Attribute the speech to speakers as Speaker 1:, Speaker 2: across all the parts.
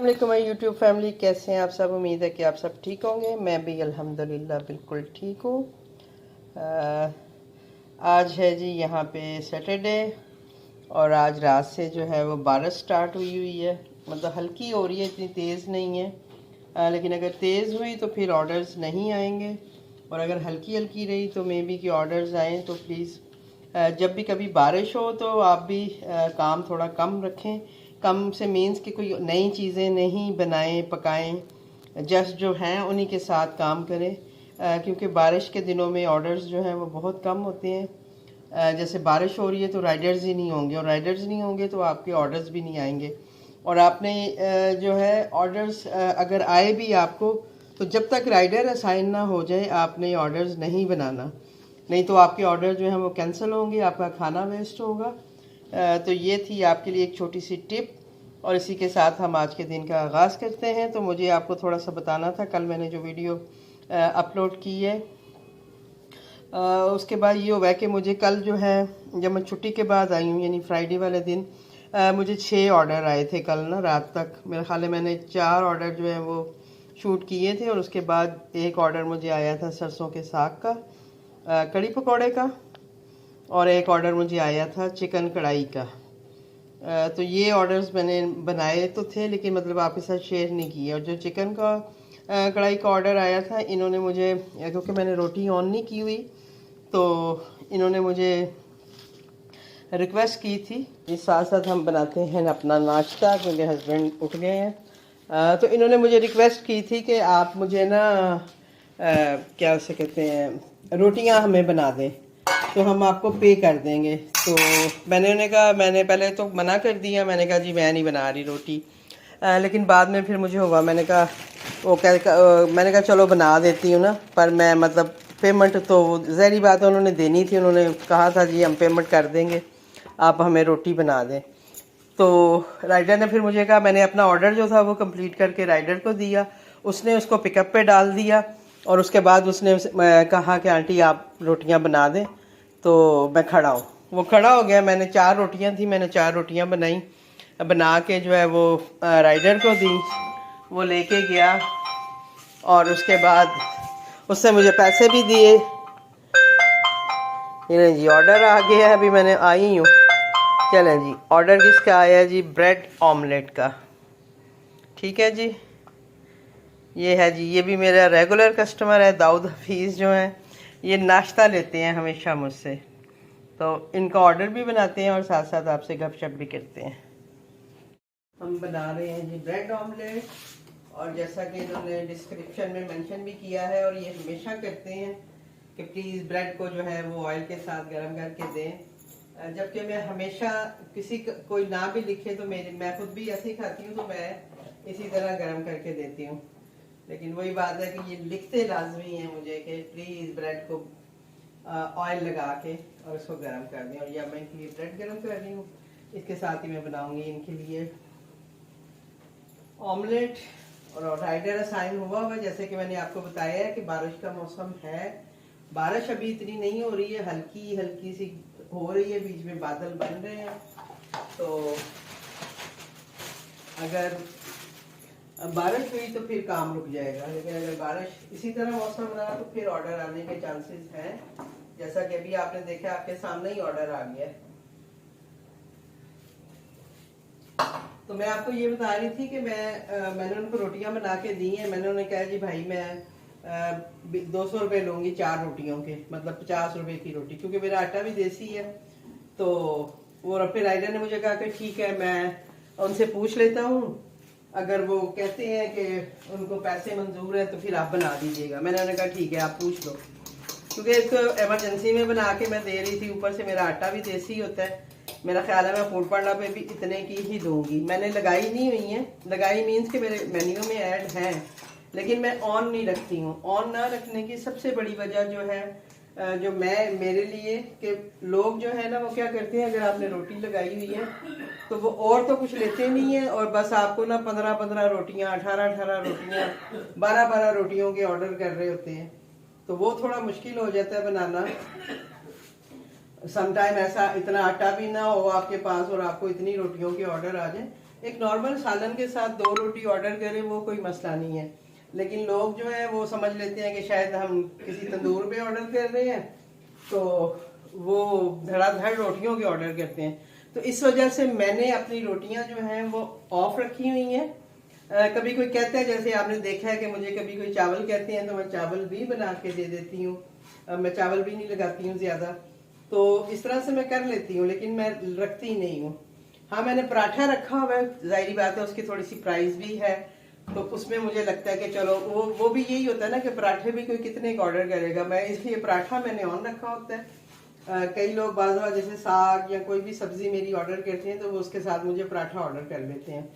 Speaker 1: अस्सलाम my YouTube family, कैसे हैं आप सब। उम्मीद है कि आप सब ठीक होंगे। मैं भी अल्हम्दुलिल्लाह बिल्कुल ठीक हूँ। आज है जी यहाँ पे सैटरडे और आज रात से जो है वो बारिश स्टार्ट हुई है। मतलब हल्की हो रही है, इतनी तेज़ नहीं है। लेकिन अगर तेज़ हुई तो फिर ऑर्डर्स नहीं आएंगे, और अगर हल्की हल्की रही तो मे बी कि ऑर्डर्स आएँ। तो प्लीज़ जब भी कभी बारिश हो तो आप भी काम थोड़ा कम रखें। कम से मीन्स कि कोई नई चीज़ें नहीं बनाएं पकाएं, जस्ट जो हैं उन्हीं के साथ काम करें। क्योंकि बारिश के दिनों में ऑर्डर्स जो हैं वो बहुत कम होते हैं। जैसे बारिश हो रही है तो राइडर्स ही नहीं होंगे, और राइडर्स नहीं होंगे तो आपके ऑर्डर्स भी नहीं आएंगे। और आपने जो है ऑर्डर्स अगर आए भी आपको, तो जब तक राइडर असाइन ना हो जाए आपने ऑर्डर्स नहीं बनाना, नहीं तो आपके ऑर्डर जो हैं वो कैंसिल होंगे, आपका खाना वेस्ट होगा। तो ये थी आपके लिए एक छोटी सी टिप, और इसी के साथ हम आज के दिन का आगाज़ करते हैं। तो मुझे आपको थोड़ा सा बताना था, कल मैंने जो वीडियो अपलोड की है उसके बाद ये हुआ कि मुझे कल जो है, जब मैं छुट्टी के बाद आई हूँ यानी फ्राइडे वाले दिन, मुझे 6 ऑर्डर आए थे कल ना रात तक। मेरे ख्याल है मैंने 4 ऑर्डर जो है वो शूट किए थे, और उसके बाद एक ऑर्डर मुझे आया था सरसों के साग का, कड़ी पकौड़े का, और एक ऑर्डर मुझे आया था चिकन कढ़ाई का। तो ये ऑर्डर्स मैंने बनाए तो थे, लेकिन मतलब आपके साथ शेयर नहीं किए। और जो चिकन का कढ़ाई का ऑर्डर आया था, इन्होंने मुझे, क्योंकि मैंने रोटी ऑन नहीं की हुई, तो इन्होंने मुझे रिक्वेस्ट की थी। इस साथ साथ हम बनाते हैं अपना नाश्ता, क्योंकि हस्बैंड उठ गए हैं। तो इन्होंने मुझे रिक्वेस्ट की थी कि आप मुझे ना क्या उसे कहते हैं, रोटियां हमें बना दें, तो हम आपको पे कर देंगे। तो मैंने उन्हें कहा, मैंने पहले तो मना कर दिया, मैंने कहा जी मैं नहीं बना रही रोटी। लेकिन बाद में फिर मुझे हुआ, मैंने कहा मैंने कहा चलो बना देती हूँ ना, पर मैं मतलब पेमेंट तो ज़ाहिर बात है उन्होंने देनी थी। उन्होंने कहा था जी हम पेमेंट कर देंगे, आप हमें रोटी बना दें। तो राइडर ने फिर मुझे कहा, मैंने अपना ऑर्डर जो था वो कंप्लीट करके राइडर को दिया, उसने उसको पिकअप पे डाल दिया, और उसके बाद उसने कहा कि आंटी आप रोटियां बना दें। तो मैं खड़ा हूँ, वो खड़ा हो गया। मैंने 4 रोटियां थी, मैंने 4 रोटियां बनाई, बना के जो है वो राइडर को दी, वो लेके गया, और उसके बाद उससे मुझे पैसे भी दिए। ये जी ऑर्डर आ गया है, अभी मैंने आई हूँ। चलें जी, ऑर्डर किसका आया है जी, ब्रेड ऑमलेट का। ठीक है जी, ये है जी, ये भी मेरा रेगुलर कस्टमर है, दाऊद हफीज़ जो हैं, ये नाश्ता लेते हैं हमेशा मुझसे, तो इनका ऑर्डर भी बनाते हैं और साथ साथ आपसे गपशप भी करते हैं। हम बना रहे हैं जी ब्रेड ऑमलेट, और जैसा कि इन्होंने डिस्क्रिप्शन में मेंशन भी किया है, और ये हमेशा करते हैं कि प्लीज़ ब्रेड को जो है वो ऑयल के साथ गर्म करके दें। जबकि मैं हमेशा कोई ना भी लिखे तो मैं खुद भी ऐसे ही खाती हूँ, तो मैं इसी तरह गर्म करके देती हूँ। लेकिन वही बात है कि ये लिखते लाजमी है मुझे कि प्लीज़ ब्रेड को ऑयल लगा के और इसको गर्म कर दें। और यह मैं इनके लिए ब्रेड गर्म कर रही हूँ, इसके साथ ही मैं बनाऊंगी इनके लिए ऑमलेट। और राइडर साइन हुआ जैसे कि मैंने आपको बताया है कि बारिश का मौसम है। बारिश अभी इतनी नहीं हो रही है, हल्की हल्की सी हो रही है, बीच में बादल बन रहे हैं। तो अगर बारिश हुई तो फिर काम रुक जाएगा, लेकिन अगर बारिश इसी तरह मौसम रहा तो फिर ऑर्डर आने के चांसेस हैं। जैसा कि अभी आपने देखा, आपके सामने ही ऑर्डर आ गया। तो मैं आपको ये बता रही थी कि मैंने उनको रोटियां बना के दी हैं। मैंने उन्हें कहा जी भाई मैं 200 रुपये लूंगी 4 रोटियों के, मतलब 50 रुपए की रोटी, क्योंकि मेरा आटा भी देसी है। तो वो फिर राइडर ने मुझे कहा कि ठीक है, मैं उनसे पूछ लेता हूँ, अगर वो कहते हैं कि उनको पैसे मंजूर है तो फिर आप बना दीजिएगा। मैंने उन्हें कहा ठीक है आप पूछ लो, क्योंकि इसको एमरजेंसी में बना के मैं दे रही थी, ऊपर से मेरा आटा भी देसी होता है। मेरा ख्याल है मैं फूड पांडा पे भी इतने की ही दूंगी। मैंने लगाई नहीं हुई है, लगाई मीन्स कि मेरे मेन्यू में ऐड हैं, लेकिन मैं ऑन नहीं रखती हूँ। ऑन ना रखने की सबसे बड़ी वजह जो है, जो मेरे लिए, कि लोग जो है ना वो क्या करते हैं, अगर आपने रोटी लगाई हुई है तो वो और तो कुछ लेते नहीं है, और बस आपको ना 15-15 रोटियां, 18-18 रोटियां, 12-12 रोटियों के ऑर्डर कर रहे होते हैं। तो वो थोड़ा मुश्किल हो जाता है बनाना। समटाइम ऐसा इतना आटा भी ना हो आपके पास और आपको इतनी रोटियों के ऑर्डर आ जाए, एक नॉर्मल सालन के साथ 2 रोटी ऑर्डर करें वो कोई मसला नहीं है, लेकिन लोग जो है वो समझ लेते हैं कि शायद हम किसी तंदूर पे ऑर्डर कर रहे हैं, तो वो धड़ाधड़ रोटियों के ऑर्डर करते हैं। तो इस वजह से मैंने अपनी रोटियां जो हैं वो ऑफ रखी हुई हैं। कभी कोई कहता है, जैसे आपने देखा है कि मुझे कभी कोई चावल कहते हैं तो मैं चावल भी बना के दे देती हूँ, मैं चावल भी नहीं लगाती हूँ ज़्यादा, तो इस तरह से मैं कर लेती हूँ, लेकिन मैं रखती नहीं हूँ। हाँ, मैंने पराठा रखा हुआ है, जाहिर बात है उसकी थोड़ी सी प्राइस भी है, तो उसमें मुझे लगता है कि चलो वो भी यही होता है ना कि पराठे भी कोई कितने का ऑर्डर करेगा, मैं इसलिए पराठा मैंने ऑन रखा होता है। कई लोग बाज़ जैसे साग या कोई भी सब्जी मेरी ऑर्डर करते हैं तो वो उसके साथ मुझे पराठा ऑर्डर कर लेते हैं,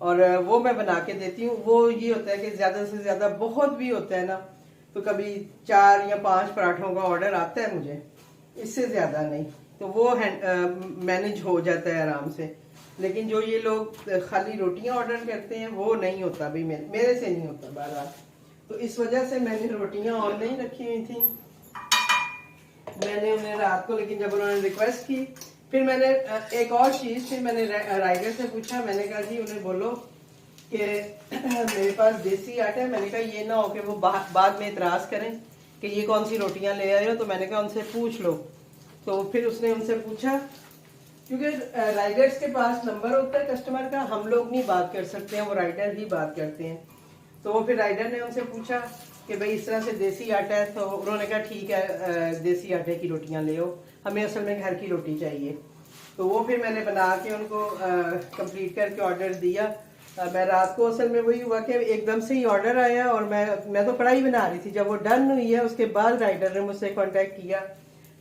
Speaker 1: और वो मैं बना के देती हूँ। वो ये होता है कि ज़्यादा से ज़्यादा, बहुत भी होता है ना तो कभी 4 या 5 पराठों का ऑर्डर आता है मुझे, इससे ज़्यादा नहीं, तो वो मैनेज हो जाता है आराम से। लेकिन जो ये लोग खाली रोटियां ऑर्डर करते हैं वो नहीं होता, भी मेरे से नहीं होता बहरहाल। तो इस वजह से मैंने रोटियां ऑन नहीं रखी हुई थी, मैंने उन्हें रात को, लेकिन जब उन्होंने रिक्वेस्ट की, फिर मैंने एक और चीज़, फिर मैंने राइडर से पूछा, मैंने कहा जी उन्हें बोलो कि मेरे पास देसी आटा है। मैंने कहा ये ना हो कि वो बाद में इतराज़ करें कि ये कौन सी रोटियां ले आए हो, तो मैंने कहा उनसे पूछ लो। तो फिर उसने उनसे पूछा, क्योंकि राइडर्स के पास नंबर होता है कस्टमर का, हम लोग नहीं बात कर सकते हैं, वो राइडर ही बात करते हैं। तो वो फिर राइडर ने उनसे पूछा कि भाई इस तरह से देसी आटा है, तो उन्होंने कहा ठीक है देसी आटे की रोटियां ले आओ, हमें असल में घर की रोटी चाहिए। तो वो फिर मैंने बना के उनको कंप्लीट करके ऑर्डर दिया। मैं रात को, असल में वही हुआ कि एकदम से ही ऑर्डर आया और मैं तो कढ़ाई बना रही थी। जब वो डन हुई है उसके बाद राइडर ने मुझसे कांटेक्ट किया,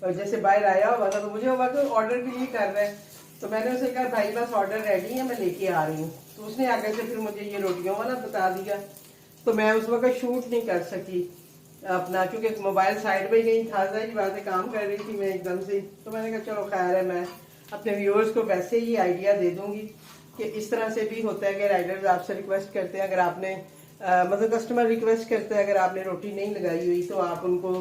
Speaker 1: और जैसे बाहर आया हुआ था तो मुझे हुआ कि ऑर्डर भी नहीं कर रहा है, तो मैंने उसे कहा भाई बस ऑर्डर रेडी है, मैं लेके आ रही हूँ। तो उसने आगे से फिर मुझे ये रोटियों वाला बता दिया, तो मैं उस वक्त शूट नहीं कर सकी अपना, क्योंकि मोबाइल साइड में गई था, जाहिर बात है काम कर रही थी मैं एकदम से। तो मैंने कहा चलो खैर है, मैं अपने व्यूअर्स को वैसे ही आइडिया दे दूंगी कि इस तरह से भी होता है कि राइडर्स आपसे रिक्वेस्ट करते हैं, अगर आपने मतलब कस्टमर रिक्वेस्ट करता है अगर आपने रोटी नहीं लगाई हुई तो आप उनको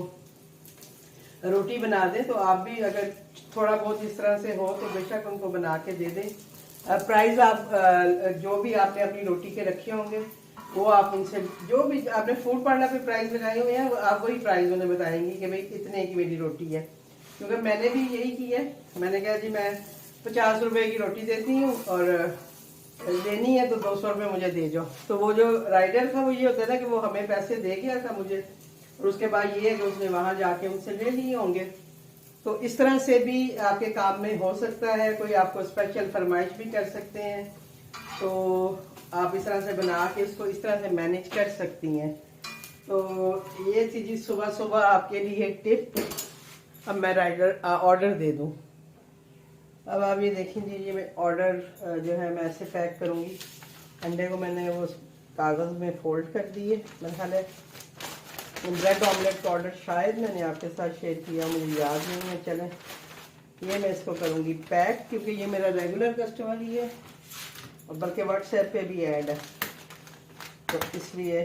Speaker 1: रोटी बना दें। तो आप भी अगर थोड़ा बहुत इस तरह से हो तो बेशक उनको बना के दे दें। प्राइस आप जो भी आपने अपनी रोटी के रखे होंगे वो आप उनसे, जो भी आपने फूड पार्लर पे प्राइस लगाए हुए हैं आप वही प्राइस उन्हें बताएंगी कि भाई इतने की मेरी रोटी है। क्योंकि मैंने भी यही किया है, मैंने कहा जी मैं 50 रुपए की रोटी देती हूँ और लेनी है तो 200 रुपये मुझे दे जाओ। तो वो जो राइडर था वो ये होता है ना कि वो हमें पैसे दे गया था मुझे, और उसके बाद ये है कि उसने वहाँ जाके उनसे ले लिए होंगे। तो इस तरह से भी आपके काम में हो सकता है, कोई आपको स्पेशल फरमाइश भी कर सकते हैं, तो आप इस तरह से बना के इसको इस तरह से मैनेज कर सकती हैं। तो ये थी जी सुबह सुबह आपके लिए टिप। अब मैं ऑर्डर दे दूँ। अब आप ये देखें जी, ये मैं ऑर्डर जो है मैं ऐसे पैक करूँगी। अंडे को मैंने वो कागज़ में फोल्ड कर दिए। मेरा ख्याल है ब्रेड ऑमलेट का ऑर्डर शायद मैंने आपके साथ शेयर किया, मुझे याद नहीं है। चलें ये मैं इसको करूँगी पैक, क्योंकि ये मेरा रेगुलर कस्टमर ही है और बल्कि व्हाट्सएप पे भी ऐड है, तो इसलिए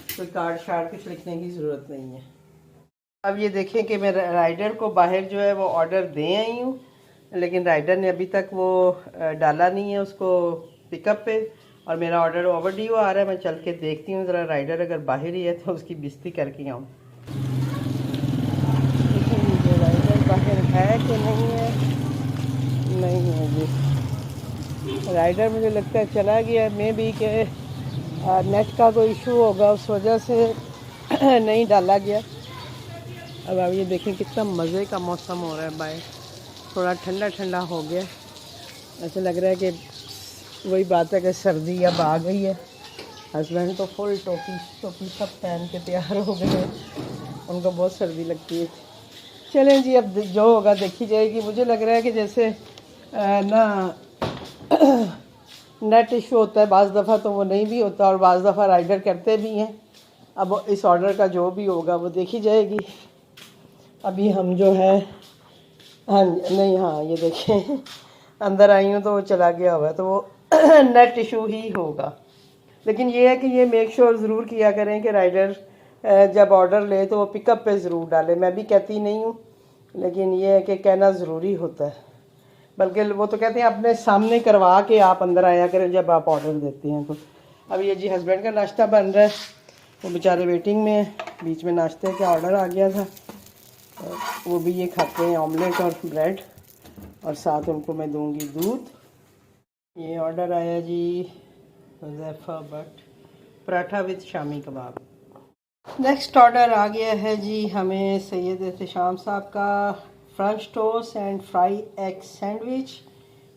Speaker 1: कोई कार्ड शार्ड कुछ लिखने की ज़रूरत नहीं है। अब ये देखें कि मैं राइडर को बाहर जो है वो ऑर्डर दे आई हूँ, लेकिन राइडर ने अभी तक वो डाला नहीं है उसको पिकअप पे, और मेरा ऑर्डर ओवरड्यू आ रहा है। मैं चल के देखती हूँ ज़रा, राइडर अगर बाहर ही है तो उसकी बेइज्जती करके आऊँ। राइडर बाहर है कि नहीं है? नहीं है जी, राइडर मुझे लगता है चला गया। मे भी के नेट का कोई इशू होगा, उस वजह से नहीं डाला गया। अब आप ये देखें कितना मज़े का मौसम हो रहा है बाहर, थोड़ा ठंडा ठंडा हो गया। ऐसे लग रहा है कि वही बात है कि सर्दी अब आ गई है। हस्बैंड तो फुल टोपी सब पहन के तैयार हो गए हैं, उनको बहुत सर्दी लगती है। चलें जी, अब जो होगा देखी जाएगी। मुझे लग रहा है कि जैसे ना नेट इशू होता है बाज़ दफ़ा, तो वो नहीं भी होता, और बाज़ दफ़ा राइडर करते भी हैं। अब इस ऑर्डर का जो भी होगा वो देखी जाएगी। अभी हम जो है, हाँ नहीं, हाँ ये देखें अंदर आई हूँ तो वो चला गया हुआ है, तो वो नेट इशू ही होगा। लेकिन ये है कि ये मेक श्योर ज़रूर किया करें कि राइडर जब ऑर्डर ले तो वो पिकअप पे ज़रूर डाले। मैं भी कहती नहीं हूँ, लेकिन ये है कि कहना ज़रूरी होता है। बल्कि वो तो कहते हैं अपने सामने करवा के आप अंदर आया करें जब आप ऑर्डर देते हैं। तो अब ये जी हस्बैंड का नाश्ता बन रहा है, वो बेचारे वेटिंग में है। बीच में नाश्ते का ऑर्डर आ गया था, वो भी ये खाते हैं ऑमलेट और ब्रेड, और साथ उनको मैं दूंगी दूध। ये ऑर्डर आया जी Huzaifa Bhatt, paratha with shami kebab. Next order आ गया है जी हमें सैयद एहतशाम साहब का, French toast and fry egg sandwich.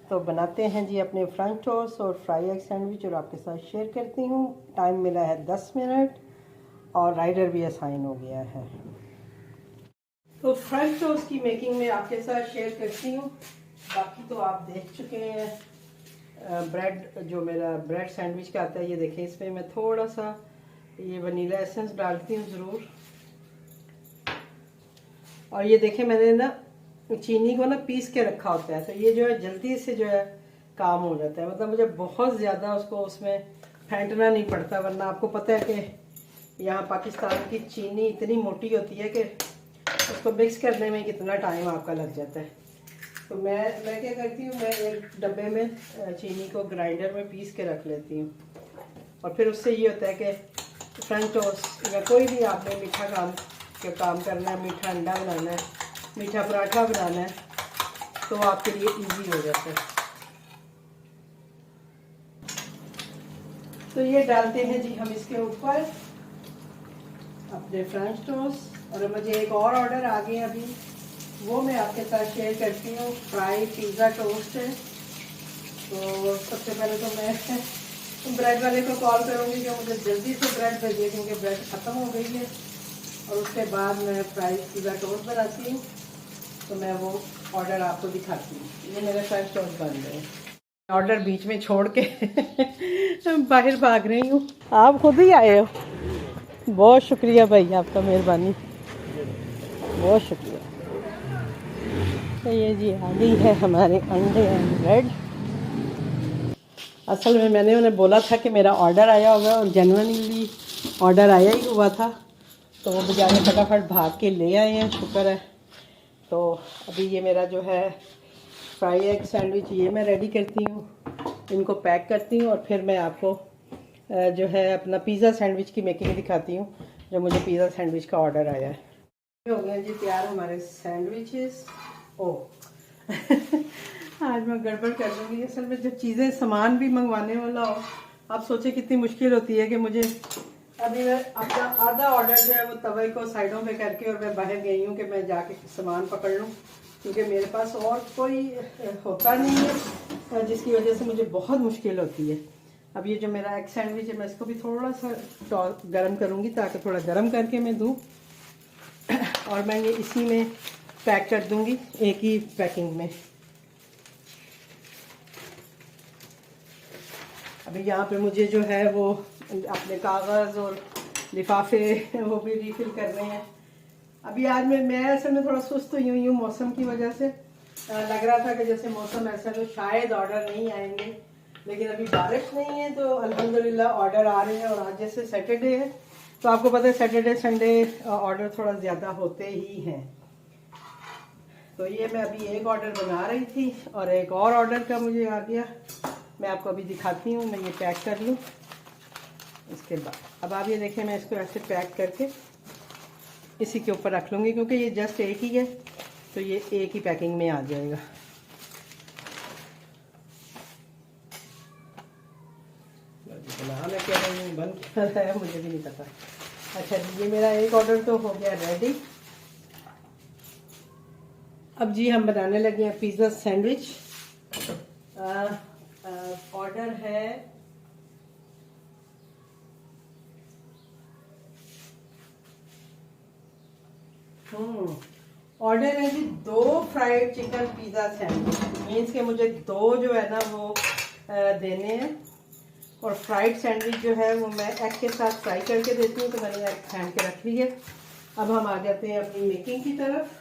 Speaker 1: तो बनाते हैं जी अपने फ्रेंच टोस्ट और फ्राई एग सैंडविच और आपके साथ शेयर करती हूँ। टाइम मिला है 10 मिनट और राइडर भी असाइन हो गया है। तो फ्रेंच टोस्ट की मेकिंग में आपके साथ शेयर करती हूँ, बाकी तो आप देख चुके हैं। ब्रेड जो मेरा ब्रेड सैंडविच का आता है, ये देखें, इसमें मैं थोड़ा सा ये वनीला एसेंस डालती हूँ ज़रूर। और ये देखें मैंने ना चीनी को ना पीस के रखा होता है, तो ये जो है जल्दी से जो है काम हो जाता है। मतलब मुझे बहुत ज़्यादा उसको उसमें फेंटना नहीं पड़ता, वरना आपको पता है कि यहाँ पाकिस्तान की चीनी इतनी मोटी होती है कि उसको मिक्स करने में कितना टाइम आपका लग जाता है। तो मैं क्या करती हूँ, मैं एक डब्बे में चीनी को ग्राइंडर में पीस के रख लेती हूँ, और फिर उससे ये होता है कि फ्रेंच टोस्ट या कोई भी आपने मीठा काम करना है, मीठा अंडा बनाना है, मीठा पराठा बनाना है, तो आपके लिए इजी हो जाता है। तो ये डालते हैं जी हम इसके ऊपर अपने फ्रेंच टोस्ट। और मुझे एक और ऑर्डर आ गया अभी, वो मैं आपके साथ शेयर करती हूँ। फ्राई पिज़्ज़ा टोस्ट है। तो सबसे पहले तो मैं ब्रेड वाले को कॉल करूँगी कि मुझे जल्दी से ब्रेड भेजिए, क्योंकि ब्रेड ख़त्म हो गई है। और उसके बाद मैं फ्राई पिज़्ज़ा टोस्ट बनाती हूँ, तो मैं वो ऑर्डर आपको दिखाती हूँ। ये मेरे फ्रेंच टोस्ट बन गए। ऑर्डर बीच में छोड़ के बाहर भाग रही हूँ। आप खुद ही आए हो, बहुत शुक्रिया भाई, आपका मेहरबानी, बहुत शुक्रिया। तो ये जी आ गई है हमारे अंडे एंड ब्रेड। असल में मैंने उन्हें बोला था कि मेरा ऑर्डर आया होगा, और जेन्युइनली ऑर्डर आया ही हुआ था, तो वो बेचारे फटाफट भाग के ले आए हैं, शुक्र है। तो अभी ये मेरा जो है फ्राई एग सैंडविच ये मैं रेडी करती हूँ, इनको पैक करती हूँ, और फिर मैं आपको जो है अपना पिज़्ज़ा सैंडविच की मेकिंग दिखाती हूँ, जो मुझे पिज़्ज़ा सैंडविच का ऑर्डर आया है। हो गए जी तैयार हमारे सैंडविचेस। ओह आज मैं गड़बड़ कर दूँगी। असल में जब चीज़ें सामान भी मंगवाने वाला हो, आप सोचे कितनी मुश्किल होती है कि मुझे अभी मैं अपना आधा ऑर्डर जो है वो तवे को साइडों पे करके और मैं बाहर गई हूँ कि मैं जाके सामान पकड़ लूँ, क्योंकि मेरे पास और कोई होता नहीं है, जिसकी वजह से मुझे बहुत मुश्किल होती है। अब ये जो मेरा एग सैंडविच है, मैं इसको भी थोड़ा सा गर्म करूँगी, ताकि थोड़ा गर्म करके मैं दूँ, और मैं ये इसी में पैक कर दूँगी, एक ही पैकिंग में। अभी यहाँ पे मुझे जो है वो अपने कागज़ और लिफाफे वो भी रीफ़िल करने हैं। अभी आज मैं असल में थोड़ा सुस्त हुई हूँ मौसम की वजह से। लग रहा था कि जैसे मौसम ऐसा तो शायद ऑर्डर नहीं आएंगे, लेकिन अभी बारिश नहीं है, तो अल्हम्दुलिल्लाह ऑर्डर आ रहे हैं। और आज जैसे सैटरडे है, तो आपको पता है सैटरडे संडे ऑर्डर थोड़ा ज़्यादा होते ही हैं। तो ये मैं अभी एक ऑर्डर बना रही थी, और एक और ऑर्डर का मुझे आ गया, मैं आपको अभी दिखाती हूँ। मैं ये पैक कर लूँ, इसके बाद अब आप ये देखें, मैं इसको ऐसे पैक करके इसी के ऊपर रख लूँगी, क्योंकि ये जस्ट एक ही है, तो ये एक ही पैकिंग में आ जाएगा। मैं कह रही हूँ बंद क्या है, मुझे भी नहीं पता। अच्छा जी, ये मेरा एक ऑर्डर तो हो गया रेडी। अब जी हम बनाने लगे हैं पिज़्ज़ा सैंडविच। ऑर्डर है ऑर्डर है जी 2 fried chicken pizza sandwich. Means के मुझे 2 जो है ना वो देने हैं, और फ्राइड सैंडविच जो है वो मैं एग के साथ फ्राई करके देती हूँ, तो मैंने एग छान के रख ली है। अब हम आ जाते हैं अपनी मेकिंग की तरफ।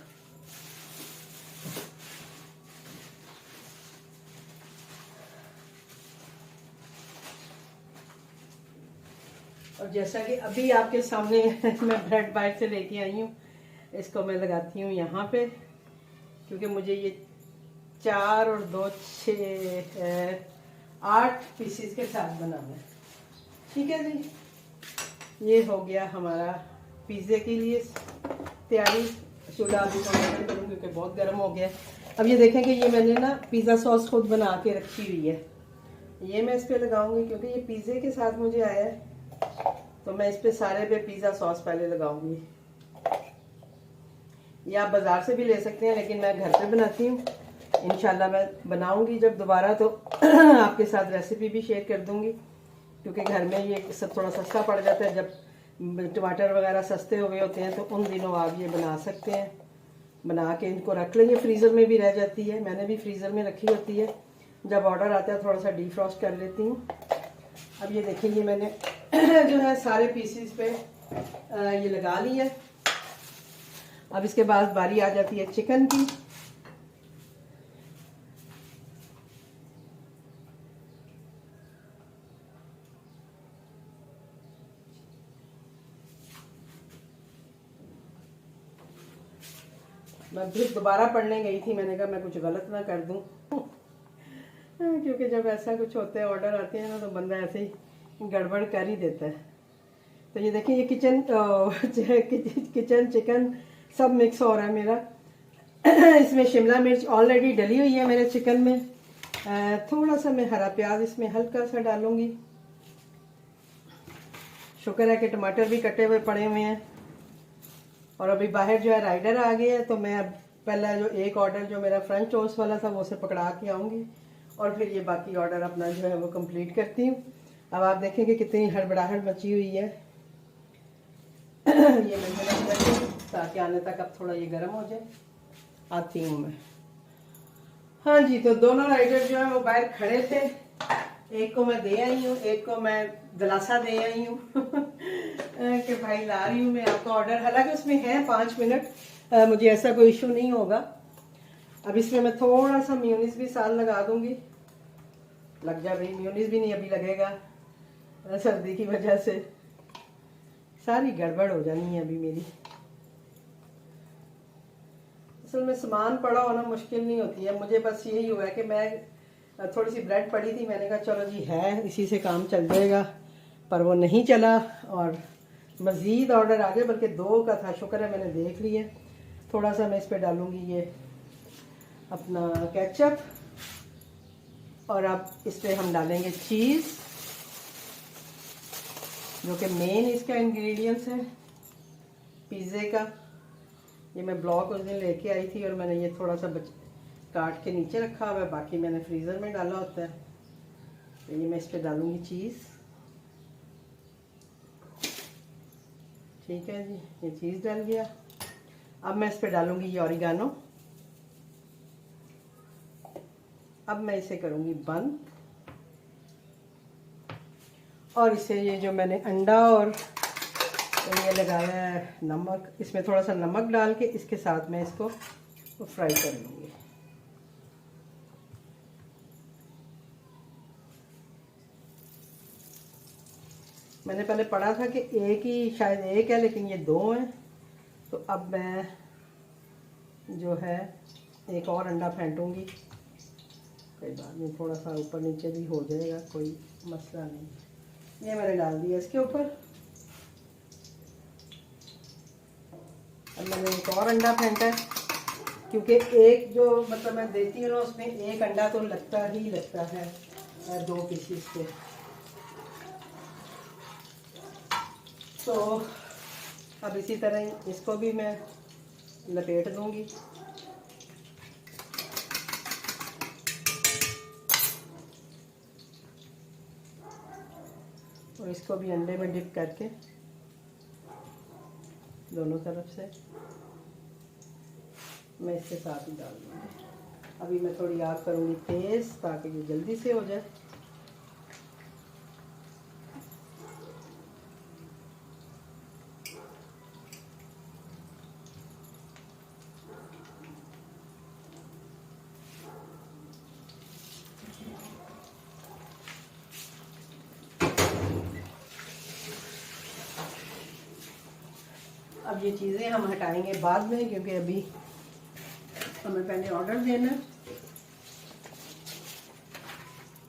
Speaker 1: और जैसा कि अभी आपके सामने मैं ब्रेड बाइट से लेके आई हूँ, इसको मैं लगाती हूँ यहाँ पे, क्योंकि मुझे ये 4 और 2 6 8 पीसीस के साथ बनाना है। ठीक है जी, ये हो गया हमारा पिज़्ज़े के लिए तैयारी। चूल्हा अभी तो मैं करूँ क्योंकि बहुत गर्म हो गया। अब ये देखें कि ये मैंने ना पिज़्ज़ा सॉस खुद बना के रखी हुई है, ये मैं इस पर लगाऊंगी क्योंकि ये पिज़्ज़े के साथ मुझे आया है, तो मैं इस पे सारे पे पिज़्ज़ा सॉस पहले लगाऊंगी। ये आप बाज़ार से भी ले सकते हैं, लेकिन मैं घर पे बनाती हूँ। इंशाल्लाह मैं बनाऊंगी जब दोबारा तो आपके साथ रेसिपी भी शेयर कर दूंगी, क्योंकि घर में ये सब थोड़ा सस्ता पड़ जाता है। जब टमाटर वगैरह सस्ते हो गए होते हैं तो उन दिनों आप ये बना सकते हैं। बना के इनको रख लेंगे, फ्रीज़र में भी रह जाती है, मैंने भी फ्रीज़र में रखी होती है। जब ऑर्डर आता है थोड़ा सा डीफ्रॉस्ट कर लेती हूँ। अब ये देखेंगे मैंने जो है सारे पीसीस पे ये लगा ली है। अब इसके बाद बारी आ जाती है चिकन की। मैं फिर दोबारा पढ़ने गई थी, मैंने कहा मैं कुछ गलत ना कर दूं क्योंकि जब ऐसा कुछ होता है, ऑर्डर आते हैं ना, तो बंदा ऐसे ही गड़बड़ कर ही देता है। तो ये देखिए, ये किचन चिकन सब मिक्स हो रहा है मेरा। इसमें शिमला मिर्च ऑलरेडी डली हुई है मेरे चिकन में। थोड़ा सा मैं हरा प्याज इसमें हल्का सा डालूंगी। शुक्र है कि टमाटर भी कटे हुए पड़े हुए हैं। और अभी बाहर जो है राइडर आ गया है, तो मैं अब पहला जो एक ऑर्डर जो मेरा फ्रेंच टोस्ट वाला था वो उसे पकड़ा के आऊँगी, और फिर ये बाकी ऑर्डर अपना जो है वो कंप्लीट करती हूँ। अब आप देखेंगे कितनी हड़बड़ाहट मची हुई है। ये मैं ताकि आने तक अब थोड़ा ये गर्म हो जाए, आती हूँ मैं। हाँ जी, तो दोनों राइडर जो है वो बाहर खड़े थे। एक को मैं दे आई हूँ, एक को मैं दिलासा दे आई हूँ कि भाई ला रही हूँ मैं आपका ऑर्डर। हालांकि उसमें है 5 मिनट, मुझे ऐसा कोई इशू नहीं होगा। अब इसमें मैं थोड़ा सा मेयोनीज भी साथ लगा दूंगी। लग जा भाई, मेयोनीज भी नहीं अभी लगेगा, सर्दी की वजह से सारी गड़बड़ हो जानी है अभी मेरी। असल में सामान पड़ा होना मुश्किल नहीं होती है, मुझे बस यही हुआ है कि मैं थोड़ी सी ब्रेड पड़ी थी, मैंने कहा चलो जी है, इसी से काम चल जाएगा, पर वो नहीं चला और मज़ीद ऑर्डर आ गए, बल्कि 2 का था। शुक्र है मैंने देख लिया। थोड़ा सा मैं इस पर डालूंगी ये अपना केचप, और अब इस पर हम डालेंगे चीज़, जो कि मेन इसका इंग्रेडिएंट्स है पिज़्ज़े का। ये मैं ब्लॉक उस दिन लेके आई थी और मैंने ये थोड़ा सा काट के नीचे रखा हुआ है, बाकी मैंने फ्रीज़र में डाला होता है। तो ये मैं इस पर डालूंगी चीज़। ठीक है जी, ये चीज़ डल गया। अब मैं इस पर डालूंगी ये ऑरिगानो। अब मैं इसे करूंगी बंद, और इसे ये जो मैंने अंडा और ये लगाया है नमक, इसमें थोड़ा सा नमक डाल के इसके साथ मैं इसको फ्राई कर लूँगी। मैंने पहले पढ़ा था कि एक ही, शायद एक है, लेकिन ये 2 हैं। तो अब मैं जो है एक और अंडा फेंटूंगी, कोई बात नहीं, थोड़ा सा ऊपर नीचे भी हो जाएगा, कोई मसला नहीं। ये मैंने डाल दिया इसके ऊपर। अब मैंने एक और अंडा फेंटा है, क्योंकि एक जो मतलब मैं देती हूँ ना, उसमें एक अंडा तो लगता ही लगता है 2 पीसीस के। तो अब इसी तरह इसको भी मैं लपेट दूंगी। और इसको भी अंडे में डिप करके दोनों तरफ से मैं इसके साथ ही डाल दूँगी। अभी मैं थोड़ी आग करूँगी तेज़, ताकि ये जल्दी से हो जाए। अब ये चीज़ें हम हटाएंगे बाद में, क्योंकि अभी हमें पहले ऑर्डर देना है।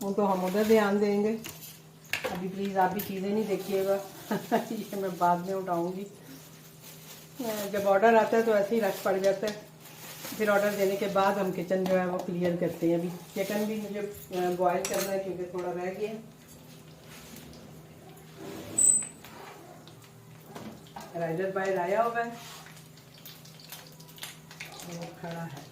Speaker 1: वो तो हम उधर ध्यान देंगे। अभी प्लीज़ आप भी चीज़ें नहीं देखिएगा ये मैं बाद में उठाऊँगी। जब ऑर्डर आता है तो ऐसे ही रश पड़ जाता है, फिर ऑर्डर देने के बाद हम किचन जो है वो क्लियर करते हैं। अभी चिकन भी मुझे बॉयल करना है क्योंकि थोड़ा रह गया। राइडर बाहर आया हुआ है, वो खड़ा है।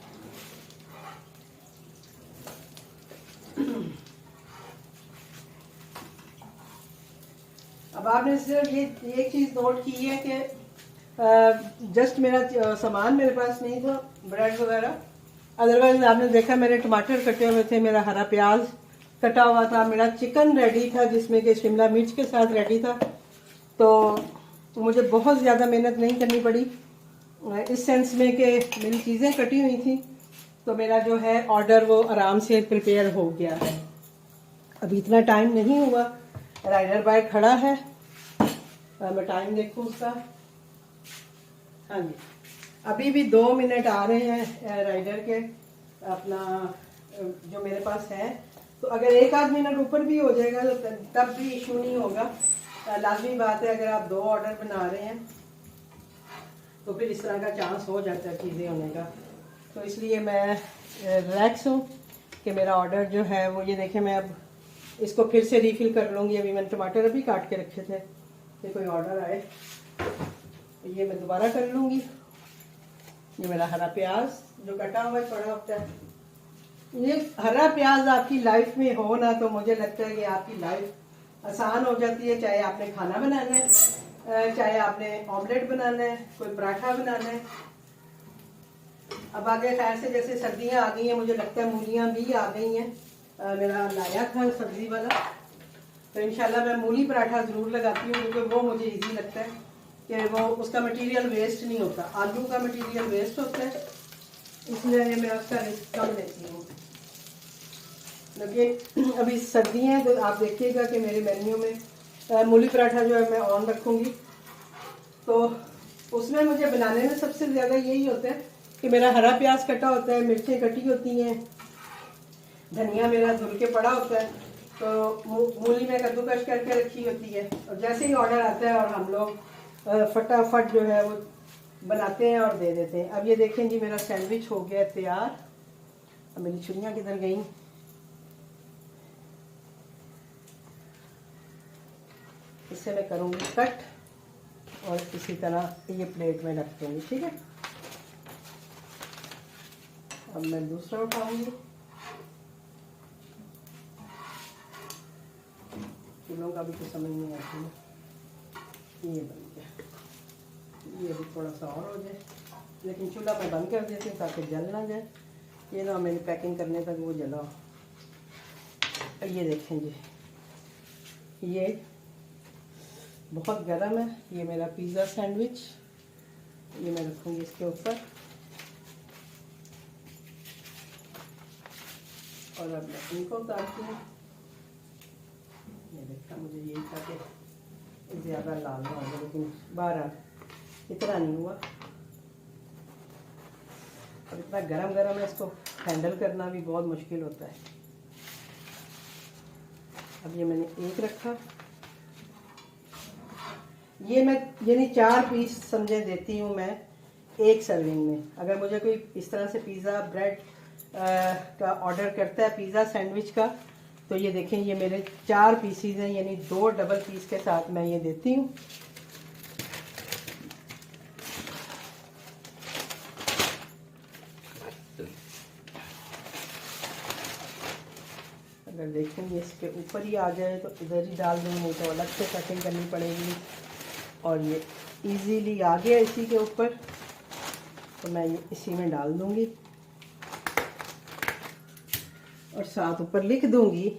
Speaker 1: अब आपने सिर्फ ये एक चीज़ नोट की है कि जस्ट मेरा सामान मेरे पास नहीं था, ब्रेड वगैरह। अदरवाइज आपने देखा मेरे टमाटर कटे हुए थे, मेरा हरा प्याज कटा हुआ था, मेरा चिकन रेडी था जिसमें कि शिमला मिर्च के साथ रेडी था। तो मुझे बहुत ज़्यादा मेहनत नहीं करनी पड़ी इस सेंस में कि मेरी चीज़ें कटी हुई थी, तो मेरा जो है ऑर्डर वो आराम से प्रिपेयर हो गया है। अभी इतना टाइम नहीं हुआ। राइडर बॉय खड़ा है, मैं टाइम देखूँ उसका। हाँ जी, अभी भी 2 मिनट आ रहे हैं राइडर के अपना जो मेरे पास है। तो अगर 1-8 मिनट ऊपर भी हो जाएगा तो तब भी इशू नहीं होगा। लाजमी बात है, अगर आप 2 ऑर्डर बना रहे हैं तो फिर इस तरह का चांस हो जाता है चीज़ें होने का। तो इसलिए मैं रिलैक्स हूँ कि मेरा ऑर्डर जो है वो, ये देखें, मैं अब इसको फिर से रीफिल कर लूँगी। अभी मैंने टमाटर अभी काट के रखे थे कि कोई ऑर्डर आए, ये मैं दोबारा कर लूँगी। ये मेरा हरा प्याज जो कटा हुआ पड़ा होता है, ये हरा प्याज आपकी लाइफ में हो ना तो मुझे लगता है कि आपकी लाइफ आसान हो जाती है। चाहे आपने खाना बनाना है, चाहे आपने ऑमलेट बनाना है, कोई पराठा बनाना है। अब आगे खैर से जैसे सर्दियाँ आ गई हैं, मुझे लगता है मूलियाँ भी आ गई हैं। मेरा लाया था सब्जी वाला, तो इंशाल्लाह मैं मूली पराठा ज़रूर लगाती हूँ क्योंकि वो मुझे इजी लगता है कि वो उसका मटेरियल वेस्ट नहीं होता। आलू का मटेरियल वेस्ट होता है, इसलिए मैं उसका रिस्क कम लेती हूँ। लेकिन अभी सर्दी है तो आप देखिएगा कि मेरे मेन्यू में मूली पराठा जो है मैं ऑन रखूँगी। तो उसमें मुझे बनाने में सबसे ज़्यादा यही होता है कि मेरा हरा प्याज कटा होता है, मिर्चें कटी होती हैं, धनिया मेरा धुल के पड़ा होता है, तो मूली में कद्दूकश करके रखी होती है। और जैसे ही ऑर्डर आता है और हम लोग फटाफट जो है वो बनाते हैं और दे देते हैं। अब ये देखें जी, मेरा सैंडविच हो गया तैयार। अब मेरी छुरियाँ किधर गई? इससे मैं करूँगी कट और इसी तरह ये प्लेट में रख दूँगी, ठीक है। अब मैं दूसरा उठाऊँगी। किलों का भी तो समझ नहीं आती है। ये बन गया, ये भी थोड़ा सा और हो जाए, लेकिन चूल्हा मैं बंद कर देती हूँ ताकि जल ना जाए। ये ना मेरी पैकिंग करने तक वो जला हो। ये देखें जी, ये बहुत गर्म है। ये मेरा पिज़्ज़ा सैंडविच, ये मैं रखूँगी इसके ऊपर। और अब मैं इनको उतारती हूँ। ये देखा, मुझे यही था कि ज़्यादा लाल ना होगा, लेकिन 12 इतना नहीं हुआ। और इतना गरम गरम है, इसको हैंडल करना भी बहुत मुश्किल होता है। अब ये मैंने एक रखा, ये मैं यानी 4 पीस समझे देती हूँ मैं एक सर्विंग में। अगर मुझे कोई इस तरह से पिज़्ज़ा ब्रेड का ऑर्डर करता है, पिज़्ज़ा सैंडविच का, तो ये देखें, ये मेरे 4 पीसीज हैं, यानी 2 डबल पीस के साथ मैं ये देती हूँ। अगर देखेंगे इसके ऊपर ही आ जाए तो इधर ही डाल दूँगी, तो अलग से कटिंग करनी पड़ेगी। और ये इजीली आ गया इसी के ऊपर, तो मैं ये इसी में डाल दूँगी और साथ ऊपर लिख दूँगी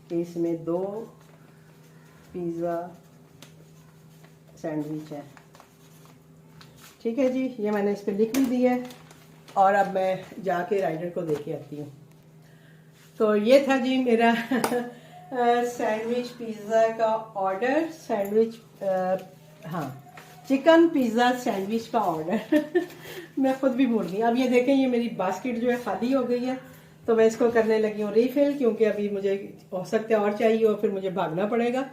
Speaker 1: कि इसमें 2 पिज़्ज़ा सैंडविच है। ठीक है जी, ये मैंने इस पर लिख भी दिया है। और अब मैं जाके राइडर को दे के आती हूँ। तो ये था जी मेरा सैंडविच पिज़्ज़ा का ऑर्डर। सैंडविच हाँ, चिकन पिज़्ज़ा सैंडविच का ऑर्डर मैं खुद भी भूल गई। अब ये देखें, ये मेरी बास्केट जो है खाली हो गई है, तो मैं इसको करने लगी हूँ रीफिल, क्योंकि अभी मुझे हो सकता है और चाहिए और फिर मुझे भागना पड़ेगा।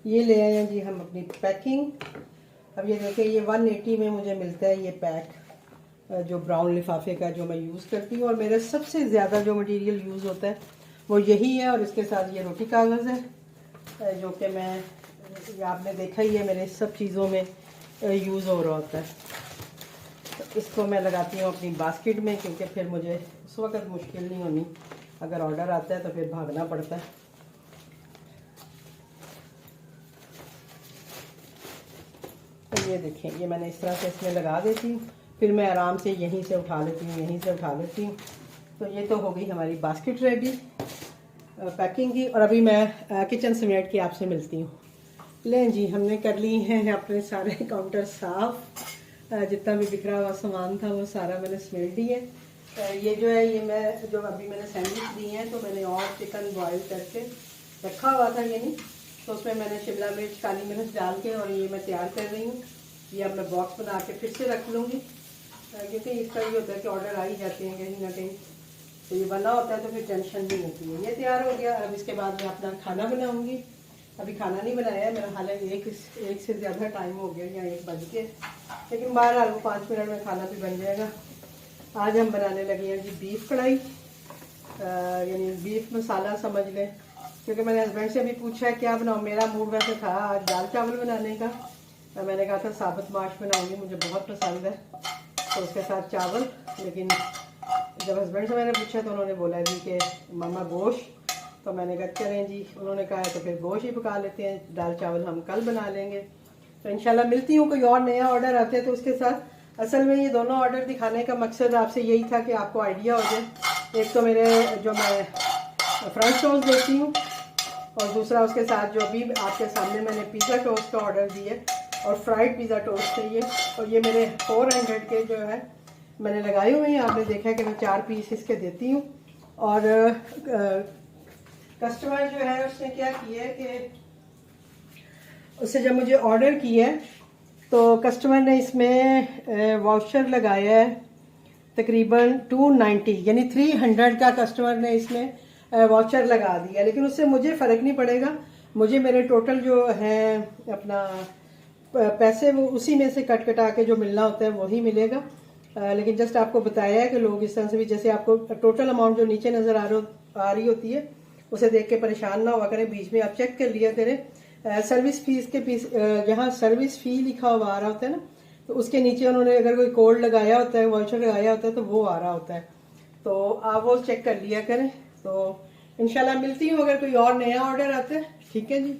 Speaker 1: ये ले आए हैं जी हम अपनी पैकिंग। अब ये देखें, ये 180 में मुझे मिलता है ये पैक, जो ब्राउन लिफाफे का जो मैं यूज़ करती हूँ। और मेरा सबसे ज़्यादा जो मटेरियल यूज़ होता है वो यही है। और इसके साथ ये रोटी कागज़ है जो कि मैं, आपने देखा ही है मेरे सब चीज़ों में यूज़ हो रहा होता है। तो इसको मैं लगाती हूँ अपनी बास्केट में, क्योंकि फिर मुझे उस वक्त मुश्किल नहीं होनी। अगर ऑर्डर आता है तो फिर भागना पड़ता है। तो ये देखें, ये मैंने इस तरह से इसमें लगा देती हूँ, फिर मैं आराम से यहीं से उठा लेती हूँ, यहीं से उठा लेती हूँ। तो ये तो हो गई हमारी बास्केट रेडी पैकिंग की। और अभी मैं किचन समेट के आपसे मिलती हूँ। लें जी, हमने कर ली हैं अपने सारे काउंटर साफ़। जितना भी बिखरा हुआ सामान था वो सारा मैंने समेट दिया है। ये जो है, ये मैं जो अभी मैंने सैंडविच दी हैं, तो मैंने और चिकन बॉयल करके रखा हुआ था, यानी तो उसमें मैंने शिमला मिर्च, काली मिर्च डाल के और ये मैं तैयार कर रही हूँ। ये अब मैं बॉक्स बना के फिर से रख लूँगी, क्योंकि इसका ये होता है कि ऑर्डर आ ही जाते हैं कहीं ना कहीं, तो ये बना होता है तो फिर टेंशन नहीं होती है। ये तैयार हो गया। अब इसके बाद मैं अपना खाना बनाऊँगी। अभी खाना नहीं बनाया है मेरा, हालांकि एक से ज़्यादा टाइम हो गया, या 1 बज के, लेकिन बहरहाल वो 5 मिनट में खाना भी बन जाएगा। आज हम बनाने लगे हैं जी बीफ कढ़ाई, यानी बीफ मसाला समझ लें, क्योंकि मैंने हस्बैंड से भी पूछा है क्या बनाऊँ। मेरा मूड वैसे था आज दाल चावल बनाने का, मैंने कहा था साबुत माश बनाऊँगी, मुझे बहुत पसंद है, तो उसके साथ चावल। लेकिन जब हस्बैंड से मैंने पूछा तो उन्होंने बोला जी कि मामा गोश्त, तो मैंने कहा चलें जी, उन्होंने कहा तो फिर गोश्त ही पका लेते हैं, दाल चावल हम कल बना लेंगे। तो इंशाल्लाह मिलती हूँ, कोई और नया ऑर्डर आते हैं तो उसके साथ। असल में ये दोनों ऑर्डर दिखाने का मकसद आपसे यही था कि आपको आइडिया हो जाए। एक तो मेरे जो मैं फ्रेंच टोस्ट देती हूँ, और दूसरा उसके साथ जो अभी आपके सामने मैंने पिज़्ज़ा टोस्ट का ऑर्डर दिया और फ्राइड पिज़्ज़ा टोस्ट चाहिए। और ये मेरे 400 के जो है मैंने लगाए हुए हैं। आपने देखा कि मैं 4 पीस इसके देती हूँ। और कस्टमर जो है उसने क्या किया है कि उससे जब मुझे ऑर्डर किया है तो कस्टमर ने इसमें वाउचर लगाया है तकरीबन 290, यानी 300 का कस्टमर ने इसमें वाउचर लगा दिया। लेकिन उससे मुझे फ़र्क नहीं पड़ेगा, मुझे मेरे टोटल जो है अपना पैसे वो उसी में से कट कटा के जो मिलना होता है वही मिलेगा। लेकिन जस्ट आपको बताया है कि लोग इस तरह से भी, जैसे आपको टोटल अमाउंट जो नीचे नज़र आ रही होती है उसे देख के परेशान ना हुआ करें, बीच में आप चेक कर लिया करें। सर्विस फीस के पीस जहाँ सर्विस फ़ी लिखा हुआ आ रहा होता है ना, तो उसके नीचे उन्होंने अगर कोई कोड लगाया होता है, वाउचर लगाया होता है, तो वो आ रहा होता है, तो आप वो चेक कर लिया करें। तो इंशाल्लाह मिलती हूँ अगर कोई और नया ऑर्डर आता है। ठीक है जी।